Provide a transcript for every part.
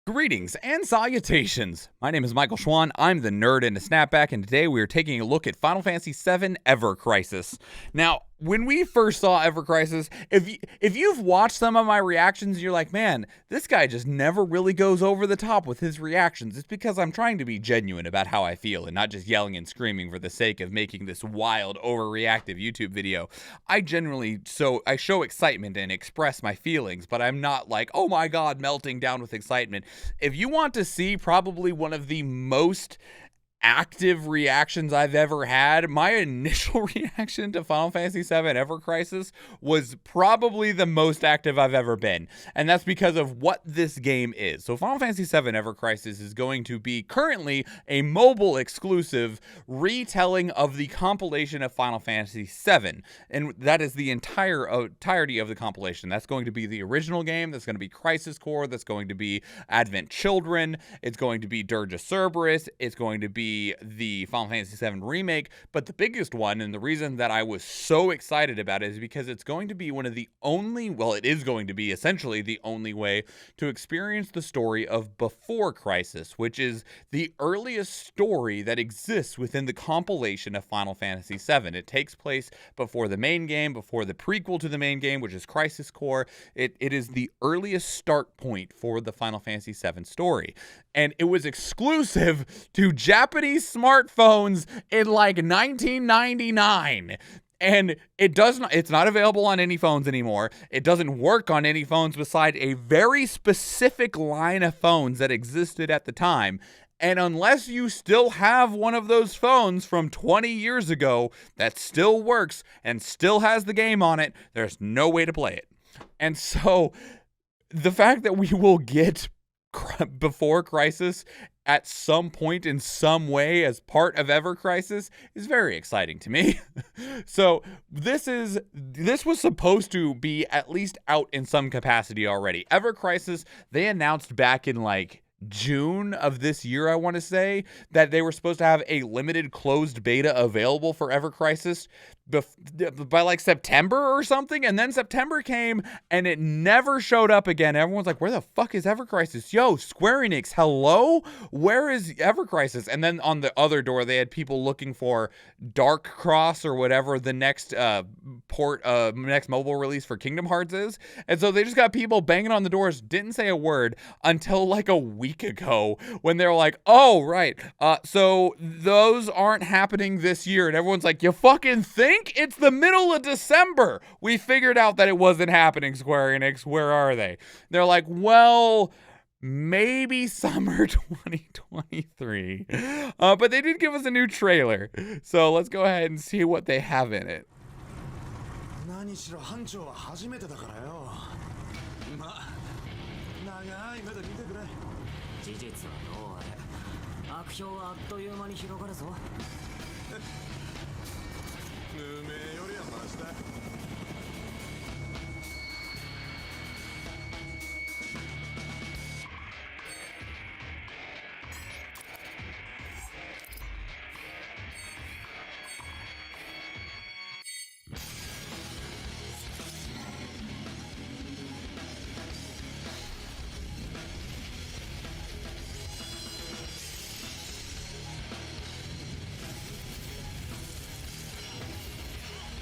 Greetings and salutations. My name is Michael Schwahn. I'm the nerd in a snapback, and today we are taking a look at Final Fantasy VII Ever Crisis. Now, when we first saw Ever Crisis, if you've watched some of my reactions, you're like, man, this guy just never really goes over the top with his reactions. It's because I'm trying to be genuine about how I feel and not just yelling and screaming for the sake of making this wild, overreactive YouTube video. I show excitement and express my feelings, but I'm not like, oh my god, melting down with excitement. If you want to see probably one of the most active reactions I've ever had, my initial reaction to Final Fantasy VII Ever Crisis was probably the most active I've ever been, and that's because of what this game is. So Final Fantasy VII Ever Crisis is going to be currently a mobile exclusive retelling of the compilation of Final Fantasy VII, and that is the entirety of the compilation. That's going to be the original game, that's going to be Crisis Core, that's going to be Advent Children, it's going to be Dirge of Cerberus, it's going to be the Final Fantasy VII Remake, but the biggest one, and the reason that I was so excited about it, is because it's going to be one of the only, well, it is going to be essentially the only way to experience the story of Before Crisis, which is the earliest story that exists within the compilation of Final Fantasy VII. It takes place before the main game, before the prequel to the main game, which is Crisis Core. It is the earliest start point for the Final Fantasy VII story, and it was exclusive to Japanese smartphones in like 1999. And it's not available on any phones anymore. It doesn't work on any phones beside a very specific line of phones that existed at the time. And unless you still have one of those phones from 20 years ago that still works and still has the game on it, there's no way to play it. And so the fact that we will get Before Crisis at some point in some way as part of Ever Crisis is very exciting to me. So this was supposed to be at least out in some capacity already. Ever Crisis, they announced back in like June of this year, I want to say, that they were supposed to have a limited closed beta available for Ever Crisis by like September or something, and then September came and it never showed up again. Everyone's like, where the fuck is Ever Crisis? Yo, Square Enix, hello? Where is Ever Crisis? And then on the other door, they had people looking for Dark Cross or whatever the next next mobile release for Kingdom Hearts is. And so they just got people banging on the doors, didn't say a word until like a week ago when they were like, oh, right. So those aren't happening this year. And everyone's like, you fucking think? It's the middle of December. We figured out that it wasn't happening, Square Enix. Where are they? They're like, well, maybe summer 2023. But they did give us a new trailer. So let's go ahead and see what they have in it.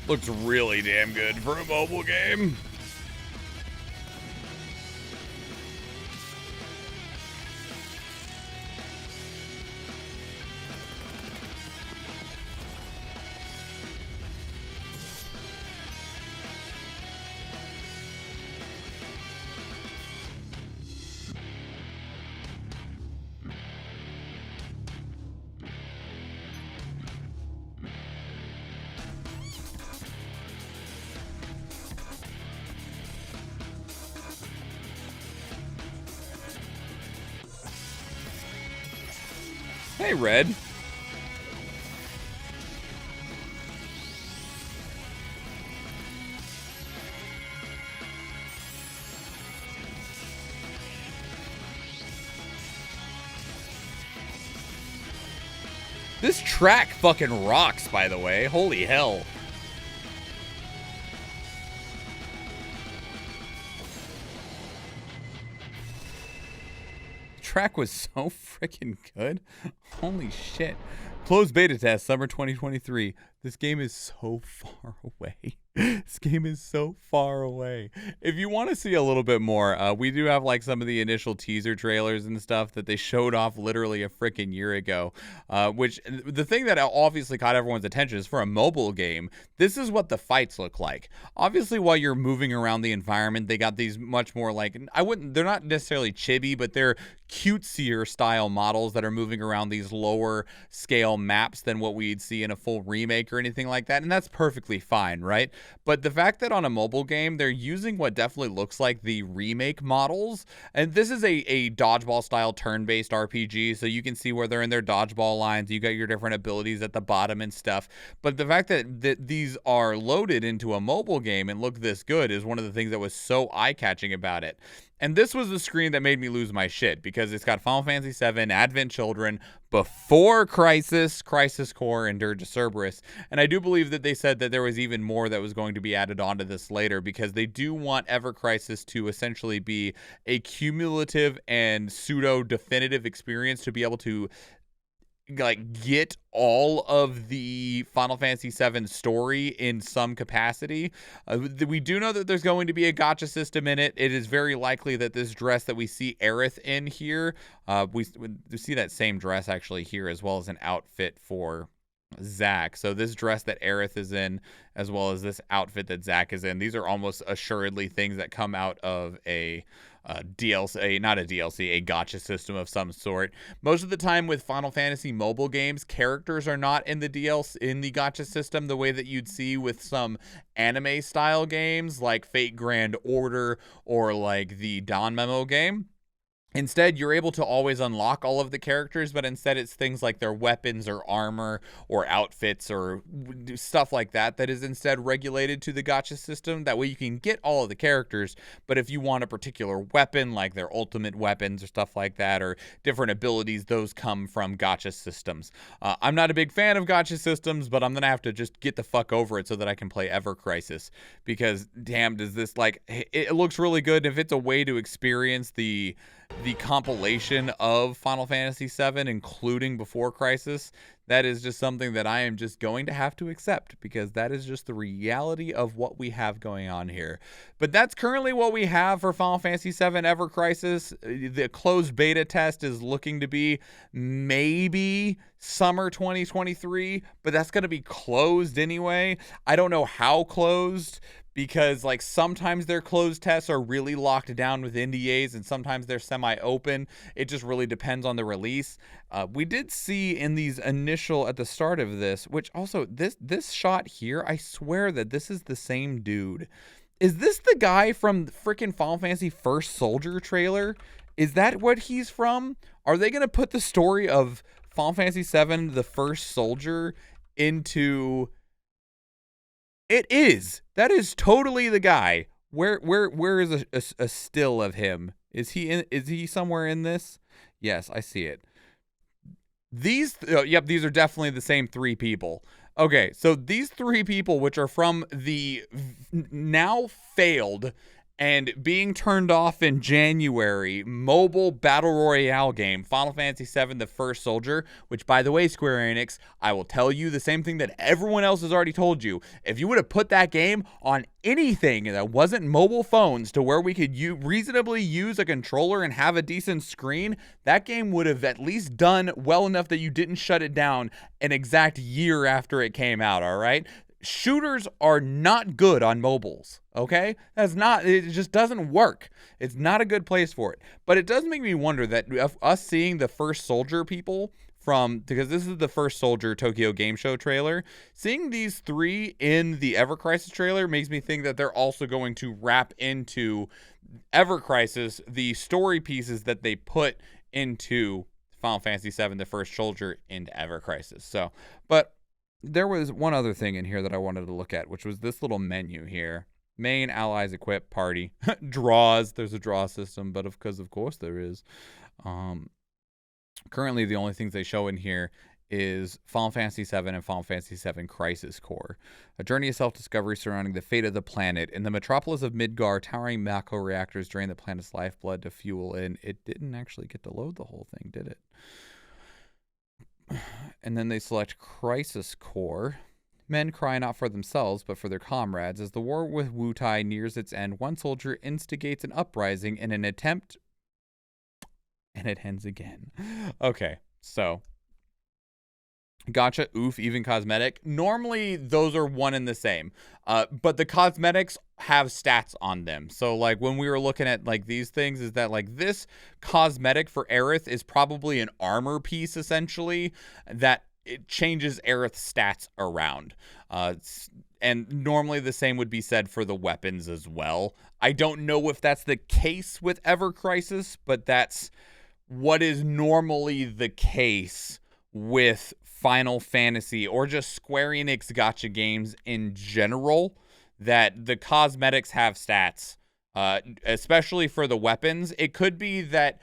Looks really damn good for a mobile game. Hey, Red. This track fucking rocks, by the way. Holy hell. track was so freaking good. Holy shit. Closed beta test, summer 2023. This game is so far away. This game is so far away. If you want to see a little bit more, we do have like some of the initial teaser trailers and stuff that they showed off literally a freaking year ago. Which the thing that obviously caught everyone's attention is for a mobile game, this is what the fights look like. Obviously, while you're moving around the environment, they got these much more like, they're not necessarily chibi, but they're cutesier style models that are moving around these lower scale maps than what we'd see in a full remake or anything like that. And that's perfectly fine, right? But the fact that on a mobile game, they're using what definitely looks like the remake models, and this is a dodgeball style turn-based RPG, so you can see where they're in their dodgeball lines, you got your different abilities at the bottom and stuff. But the fact that these are loaded into a mobile game and look this good is one of the things that was so eye-catching about it. And this was the screen that made me lose my shit, because it's got Final Fantasy VII, Advent Children, before Crisis, Crisis Core, and Dirge of Cerberus. And I do believe that they said that there was even more that was going to be added onto this later, because they do want Ever Crisis to essentially be a cumulative and pseudo-definitive experience to be able to like get all of the Final Fantasy VII story in some capacity. We do know that there's going to be a gacha system in it. It is very likely that this dress that we see Aerith in here, we see that same dress actually here, as well as an outfit for Zack. So this dress that Aerith is in, as well as this outfit that Zack is in, these are almost assuredly things that come out of a DLC, not a DLC, a gacha system of some sort. Most of the time with Final Fantasy mobile games, characters are not in the DLC, in the gacha system, the way that you'd see with some anime style games like Fate Grand Order or like the Dawn Memo game. Instead, you're able to always unlock all of the characters, but instead it's things like their weapons or armor or outfits or stuff like that that is instead regulated to the gacha system. That way you can get all of the characters, but if you want a particular weapon, like their ultimate weapons or stuff like that, or different abilities, those come from gacha systems. I'm not a big fan of gacha systems, but I'm going to have to just get the fuck over it so that I can play Ever Crisis, because damn, does this, like, it looks really good. If it's a way to experience the compilation of Final Fantasy VII, including Before Crisis, that is just something that I am just going to have to accept, because that is just the reality of what we have going on here. But that's currently what we have for Final Fantasy VII Ever Crisis. The closed beta test is looking to be maybe summer 2023, but that's going to be closed anyway. I don't know how closed, because like sometimes their closed tests are really locked down with NDAs and sometimes they're semi-open. It just really depends on the release. We did see in these initial, at the start of this, which also this shot here, I swear that this is the same dude. Is this the guy from the freaking Final Fantasy First Soldier trailer? Is that what he's from? Are they going to put the story of Final Fantasy VII, the First Soldier, into... It is. That is totally the guy. Where is a still of him? Is he somewhere in this? Yes, I see it. Yep, these are definitely the same three people. Okay, so these three people, which are from the now failed and being turned off in January mobile battle royale game, Final Fantasy VII The First Soldier, which, by the way, Square Enix, I will tell you the same thing that everyone else has already told you. If you would have put that game on anything that wasn't mobile phones to where we could reasonably use a controller and have a decent screen, that game would have at least done well enough that you didn't shut it down an exact year after it came out, all right? Shooters are not good on mobiles, okay? It just doesn't work. It's not a good place for it. But it does make me wonder that us seeing the First Soldier people because this is the First Soldier Tokyo Game Show trailer, seeing these three in the Ever Crisis trailer makes me think that they're also going to wrap into Ever Crisis the story pieces that they put into Final Fantasy VII The First Soldier into Ever Crisis. So, but there was one other thing in here that I wanted to look at, which was this little menu here. Main, allies, equip, party, draws. There's a draw system, but of course there is. Currently, the only things they show in here is Final Fantasy VII and Final Fantasy VII Crisis Core, a journey of self-discovery surrounding the fate of the planet. In the metropolis of Midgar, towering macro reactors drain the planet's lifeblood to fuel in. It didn't actually get to load the whole thing, did it? And then they select Crisis Core. Men cry not for themselves, but for their comrades. As the war with Wutai nears its end, one soldier instigates an uprising in an attempt, and it ends again. Okay, so gotcha, oof, even cosmetic. Normally, those are one and the same. But the cosmetics have stats on them. So, like, when we were looking at, like, these things, is that, like, this cosmetic for Aerith is probably an armor piece, essentially, that it changes Aerith's stats around. And normally the same would be said for the weapons as well. I don't know if that's the case with Ever Crisis, but that's what is normally the case with Final Fantasy or just Square Enix gacha games in general, that the cosmetics have stats, especially for the weapons. It could be that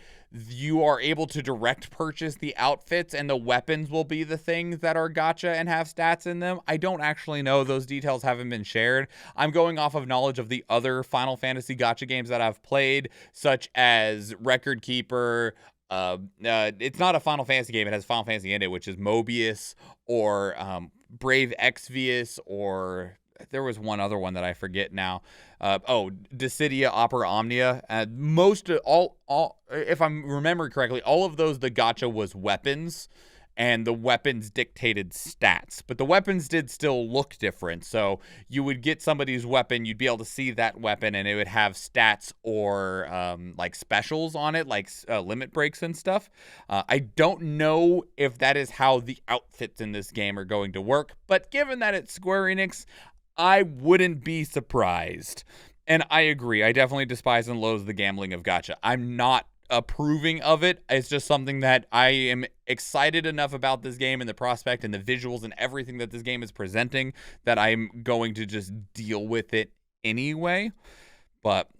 you are able to direct purchase the outfits and the weapons will be the things that are gacha and have stats in them. I don't actually know. Those details haven't been shared. I'm going off of knowledge of the other Final Fantasy gacha games that I've played, such as Record Keeper. It's not a Final Fantasy game. It has Final Fantasy in it, which is Mobius, or Brave Exvius, or there was one other one that I forget now. Dissidia Opera Omnia. If I'm remembering correctly, all of those, the gacha was weapons, and the weapons dictated stats. But the weapons did still look different. So you would get somebody's weapon, you'd be able to see that weapon, and it would have stats or like specials on it, like limit breaks and stuff. I don't know if that is how the outfits in this game are going to work, but given that it's Square Enix, I wouldn't be surprised. And I agree. I definitely despise and loathe the gambling of gacha. I'm not approving of it. It's just something that I am excited enough about this game and the prospect and the visuals and everything that this game is presenting that I'm going to just deal with it anyway. But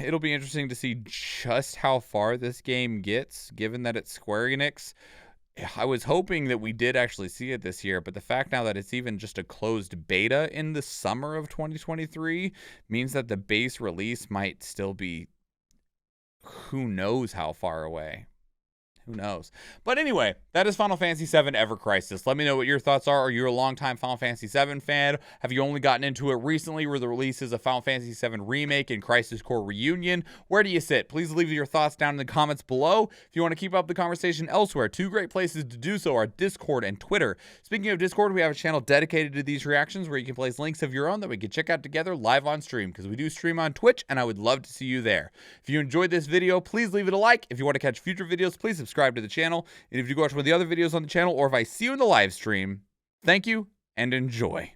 it'll be interesting to see just how far this game gets, given that it's Square Enix. I was hoping that we did actually see it this year, but the fact now that it's even just a closed beta in the summer of 2023 means that the base release might still be who knows how far away. Who knows? But anyway, that is Final Fantasy VII Ever Crisis. Let me know what your thoughts are. Are you a longtime Final Fantasy VII fan? Have you only gotten into it recently with the releases of Final Fantasy VII Remake and Crisis Core Reunion? Where do you sit? Please leave your thoughts down in the comments below. If you want to keep up the conversation elsewhere, two great places to do so are Discord and Twitter. Speaking of Discord, we have a channel dedicated to these reactions where you can place links of your own that we can check out together live on stream, because we do stream on Twitch, and I would love to see you there. If you enjoyed this video, please leave it a like. If you want to catch future videos, please subscribe to the channel. And if you go watch one of the other videos on the channel, or if I see you in the live stream, thank you and enjoy.